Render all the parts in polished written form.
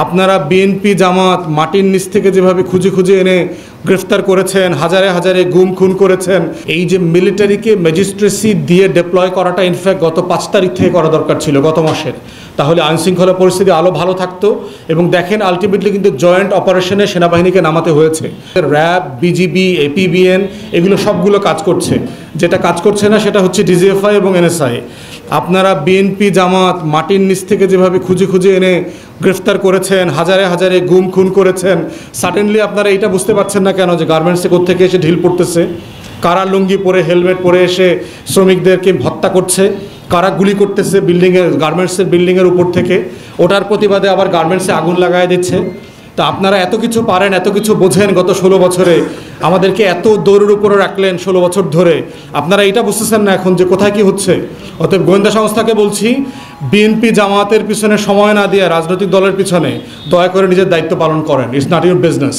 আপনারা বিএনপি জামাত মাটির নিচ থেকে যেভাবে খুঁজে খুঁজে এনে গ্রেফতার করেছেন, হাজারে হাজারে গুম খুন করেছেন, এই যে মিলিটারিকে ম্যাজিস্ট্রেসি দিয়ে ডিপ্লয় করাটা ইনফ্যাক্ট গত 5 তারিখ থেকে করা দরকার ছিল, গত মাসের। তাহলে আইনশৃঙ্খলা পরিস্থিতি আরও ভালো থাকতো। এবং দেখেন আলটিমেটলি কিন্তু জয়েন্ট অপারেশনে সেনাবাহিনীকে নামাতে হয়েছে। র্যাব, বিজিবি, এপিবিএন এগুলো সবগুলো কাজ করছে। যেটা কাজ করছে না সেটা হচ্ছে ডিজিএফআই এবং এনএসআই। আপনারা বিএনপি জামাত মাটির নিচ থেকে যেভাবে খুঁজে খুঁজে এনে গ্রেফতার করেছেন, হাজারে হাজারে গুম খুন করেছেন, সাডেনলি আপনারা এটা বুঝতে পারছেন না কেন যে গার্মেন্টসে কোত্থেকে এসে ঢিল পড়তেছে, কারা লুঙ্গি পরে হেলমেট পরে এসে শ্রমিকদেরকে হত্যা করছে, কারা গুলি করতেছে বিল্ডিংয়ের, গার্মেন্টসের বিল্ডিংয়ের উপর থেকে, ওটার প্রতিবাদে আবার গার্মেন্টসে আগুন লাগায় দিচ্ছে। তা আপনারা এত কিছু পারেন, এত কিছু বোঝেন, গত 16 বছরে আমাদেরকে এত দৌড়ের উপরে রাখলেন 16 বছর ধরে। আপনারা এটা বুঝতেছেন না এখন যে কোথায় কি হচ্ছে। অতএব গোয়েন্দা সংস্থাকে বলছি, বিএনপি জামাতের পিছনে সময় না দিয়ে রাজনৈতিক দলের পিছনে দয়া করে নিজের দায়িত্ব পালন করেন। It's not your business.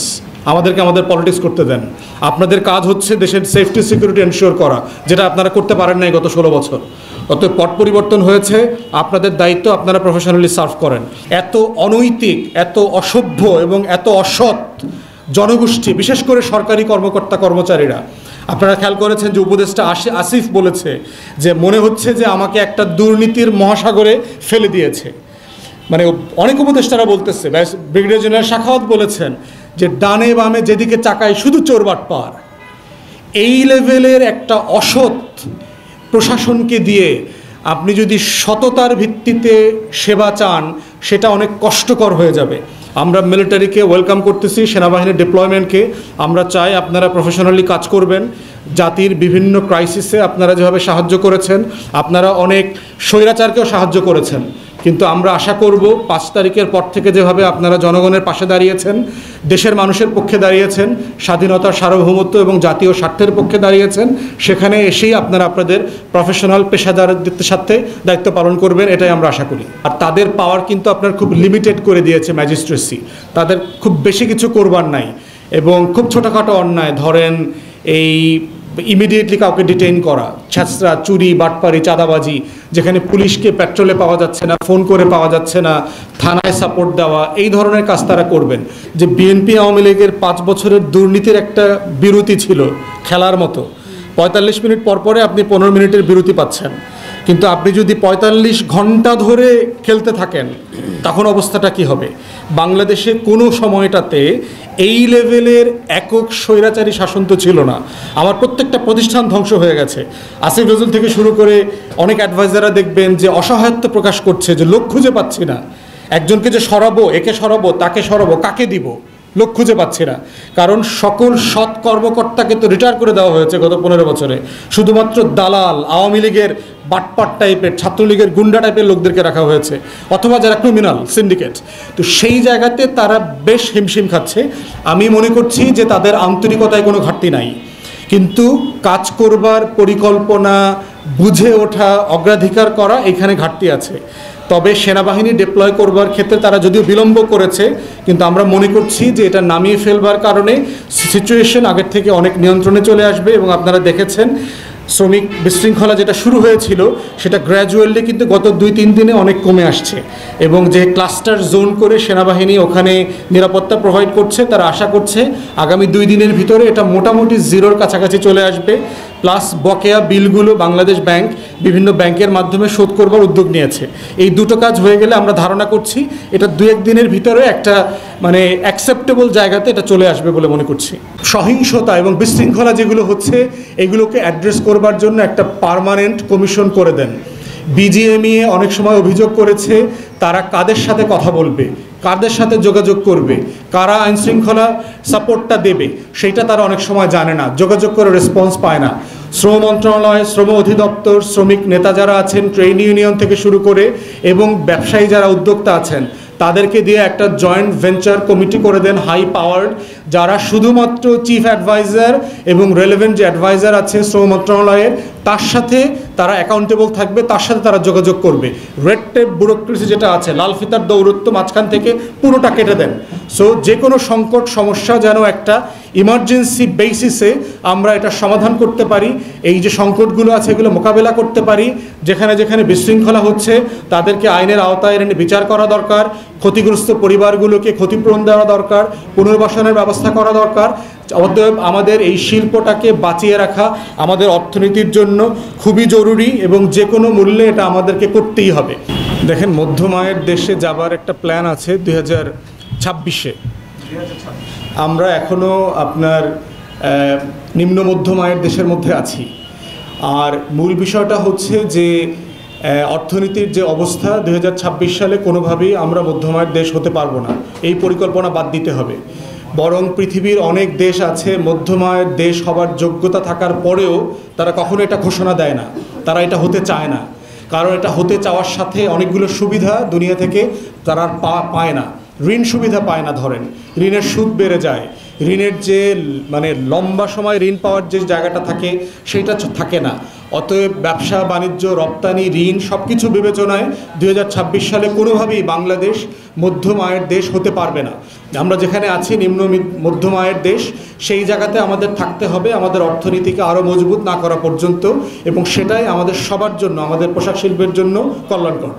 আমাদেরকে আমাদের পলিটিক্স করতে দেন। আপনাদের কাজ হচ্ছে দেশের সেফটি সিকিউরিটি এনশিওর করা, যেটা আপনারা করতে পারেন নাই গত 16 বছর। অতএব পট পরিবর্তন হয়েছে, আপনাদের দায়িত্ব, আপনারা প্রফেশনালি সার্ভ করেন। এত অনৈতিক, এত অসভ্য এবং এত অসৎ জনগোষ্ঠী, বিশেষ করে সরকারি কর্মকর্তা কর্মচারীরা, আপনারা খেয়াল করেছেন যে উপদেষ্টা আসিফ বলেছে যে মনে হচ্ছে যে আমাকে একটা দুর্নীতির মহাসাগরে ফেলে দিয়েছে। মানে অনেক উপদেষ্টারা বলতেছে, ব্রিগেডিয়ার জেনারেল শাখাওয়াত বলেছেন যে ডানে বামে যেদিকে চাকায় শুধু চোর বাটপার। এই লেভেলের একটা অসৎ প্রশাসনকে দিয়ে আপনি যদি সততার ভিত্তিতে সেবা চান, সেটা অনেক কষ্টকর হয়ে যাবে। আমরা মিলিটারিকে ওয়েলকাম করতেছি, সেনাবাহিনীর ডিপ্লয়মেন্টকে। আমরা চাই আপনারা প্রফেশনালি কাজ করবেন। জাতির বিভিন্ন ক্রাইসিসে আপনারা যেভাবে সাহায্য করেছেন, আপনারা অনেক স্বৈরাচারকেও সাহায্য করেছেন। কিন্তু আমরা আশা করব 5 তারিখের পর থেকে যেভাবে আপনারা জনগণের পাশে দাঁড়িয়েছেন, দেশের মানুষের পক্ষে দাঁড়িয়েছেন, স্বাধীনতার সার্বভৌমত্ব এবং জাতীয় স্বার্থের পক্ষে দাঁড়িয়েছেন, সেখানে এসেই আপনারা আপনাদের প্রফেশনাল পেশাদারদের সাথে দায়িত্ব পালন করবেন, এটাই আমরা আশা করি। আর তাদের পাওয়ার কিন্তু আপনার খুব লিমিটেড করে দিয়েছে ম্যাজিস্ট্রেসি। তাদের খুব বেশি কিছু করবার নাই এবং খুব ছোটোখাটো অন্যায়, ধরেন এই ইমিডিয়েটলি কাউকে ডিটেইন করা, ছ্যাঁচড়া, চুরি, বাটপারি, চাঁদাবাজি, যেখানে পুলিশকে পেট্রোলে পাওয়া যাচ্ছে না, ফোন করে পাওয়া যাচ্ছে না, থানায় সাপোর্ট দেওয়া, এই ধরনের কাজ তারা করবেন। যে বিএনপি আওয়ামী লীগের 5 বছরের দুর্নীতির একটা বিরতি ছিল খেলার মতো। 45 মিনিট পর পরে আপনি 15 মিনিটের বিরতি পাচ্ছেন। কিন্তু আপনি যদি 45 ঘন্টা ধরে খেলতে থাকেন, তখন অবস্থাটা কি হবে? বাংলাদেশে কোনো সময়টাতে এই লেভেলের একক স্বৈরাচারী শাসন তো ছিল না। আমার প্রত্যেকটা প্রতিষ্ঠান ধ্বংস হয়ে গেছে। আসিফ নজরুল থেকে শুরু করে অনেক অ্যাডভাইজাররা দেখবেন যে অসহায়ত্ব প্রকাশ করছে, যে লোক খুঁজে পাচ্ছি না, একজনকে যে সরাবো, একে সরাবো, তাকে সরাবো, কাকে দিব, লোক খুঁজে পাচ্ছি না। কারণ সকল সৎ কর্মকর্তাকে তো রিটায়ার করে দেওয়া হয়েছে গত 15 বছরে। শুধুমাত্র দালাল, আওয়ামী লীগের বাটপাট টাইপের, ছাত্রলীগের গুন্ডা টাইপের লোকদেরকে রাখা হয়েছে, অথবা যারা ক্রিমিনাল সিন্ডিকেট। তো সেই জায়গাতে তারা বেশ হিমশিম খাচ্ছে। আমি মনে করছি যে তাদের আন্তরিকতায় কোনো ঘাটতি নাই, কিন্তু কাজ করবার পরিকল্পনা, বুঝে ওঠা, অগ্রাধিকার করা, এখানে ঘাটতি আছে। তবে সেনাবাহিনী ডিপ্লয় করবার ক্ষেত্রে তারা যদিও বিলম্ব করেছে, কিন্তু আমরা মনে করছি যে এটা নামিয়ে ফেলবার কারণে সিচুয়েশন আগের থেকে অনেক নিয়ন্ত্রণে চলে আসবে। এবং আপনারা দেখেছেন শ্রমিক বিশৃঙ্খলা যেটা শুরু হয়েছিল, সেটা গ্র্যাজুয়ালি কিন্তু গত 2-3 দিনে অনেক কমে আসছে। এবং যে ক্লাস্টার জোন করে সেনাবাহিনী ওখানে নিরাপত্তা প্রোভাইড করছে, তারা আশা করছে আগামী 2 দিনের ভিতরে এটা মোটামুটি জিরোর কাছাকাছি চলে আসবে। প্লাস বকেয়া বিলগুলো বাংলাদেশ ব্যাংক বিভিন্ন ব্যাংকের মাধ্যমে শোধ করবার উদ্যোগ নিয়েছে। এই দুটো কাজ হয়ে গেলে আমরা ধারণা করছি এটা 2-1 দিনের ভিতরে একটা মানে অ্যাকসেপ্টেবল জায়গাতে এটা চলে আসবে বলে মনে করছি। সহিংসতা এবং বিশৃঙ্খলা যেগুলো হচ্ছে, এগুলোকে অ্যাড্রেস করবার জন্য একটা পার্মানেন্ট কমিশন করে দেন। বিজিএমইএ অনেক সময় অভিযোগ করেছে তারা কাদের সাথে কথা বলবে, কাদের সাথে যোগাযোগ করবে, কারা আইনশৃঙ্খলা সাপোর্টটা দেবে, সেইটা তারা অনেক সময় জানে না, যোগাযোগ করে রেসপন্স পায় না। শ্রম মন্ত্রণালয়, শ্রম অধিদপ্তর, শ্রমিক নেতা যারা আছেন, ট্রেড ইউনিয়ন থেকে শুরু করে এবং ব্যবসায়ী যারা উদ্যোক্তা আছেন, তাদেরকে দিয়ে একটা জয়েন্ট ভেঞ্চার কমিটি করে দেন, হাই পাওয়ার্ড, যারা শুধুমাত্র চিফ অ্যাডভাইজার এবং রেলেভেন্ট যে অ্যাডভাইজার আছে শ্রম মন্ত্রণালয়ের, তার সাথে তারা অ্যাকাউন্টেবল থাকবে, তার সাথে তারা যোগাযোগ করবে। রেড টেপ ব্যুরোক্রেসি যেটা আছে, লাল ফিতার দৌরত্ব মাঝখান থেকে পুরোটা কেটে দেন। সো যে কোনো সংকট সমস্যা যেন একটা ইমার্জেন্সি বেসিসে আমরা এটা সমাধান করতে পারি, এই যে সংকটগুলো আছে এগুলো মোকাবেলা করতে পারি। যেখানে যেখানে বিশৃঙ্খলা হচ্ছে তাদেরকে আইনের আওতায় এনে বিচার করা দরকার, ক্ষতিগ্রস্ত পরিবারগুলোকে ক্ষতিপূরণ দেওয়া দরকার, পুনর্বাসনের ব্যবস্থা করা দরকার। অতএব আমাদের এই শিল্পটাকে বাঁচিয়ে রাখা আমাদের অর্থনীতির জন্য খুবই জরুরি এবং যে কোনো মূল্যে এটা আমাদেরকে করতেই হবে। দেখেন, মধ্যম আয়ের দেশে যাবার একটা প্ল্যান আছে 2026-এ। আমরা এখনও আপনার নিম্ন মধ্যম আয়ের দেশের মধ্যে আছি। আর মূল বিষয়টা হচ্ছে যে অর্থনীতির যে অবস্থা 2026 সালে কোনোভাবেই আমরা মধ্যম আয়ের দেশ হতে পারবো না, এই পরিকল্পনা বাদ দিতে হবে। বরং পৃথিবীর অনেক দেশ আছে মধ্যম আয়ের দেশ হবার যোগ্যতা থাকার পরেও তারা কখনো এটা ঘোষণা দেয় না, তারা এটা হতে চায় না। কারণ এটা হতে চাওয়ার সাথে অনেকগুলো সুবিধা দুনিয়া থেকে তারা পায় না। ঋণ সুবিধা পায় না, ধরেন ঋণের সুদ বেড়ে যায়, ঋণের যে মানে লম্বা সময় ঋণ পাওয়ার যে জায়গাটা থাকে সেইটা থাকে না। অতএব ব্যবসা বাণিজ্য, রপ্তানি, ঋণ সব কিছু বিবেচনায় 2026 সালে কোনোভাবেই বাংলাদেশ মধ্যম আয়ের দেশ হতে পারবে না। আমরা যেখানে আছি নিম্ন মধ্যম আয়ের দেশ, সেই জায়গাতে আমাদের থাকতে হবে আমাদের অর্থনীতিকে আরও মজবুত না করা পর্যন্ত, এবং সেটাই আমাদের সবার জন্য, আমাদের পোশাক শিল্পের জন্য কল্যাণকর।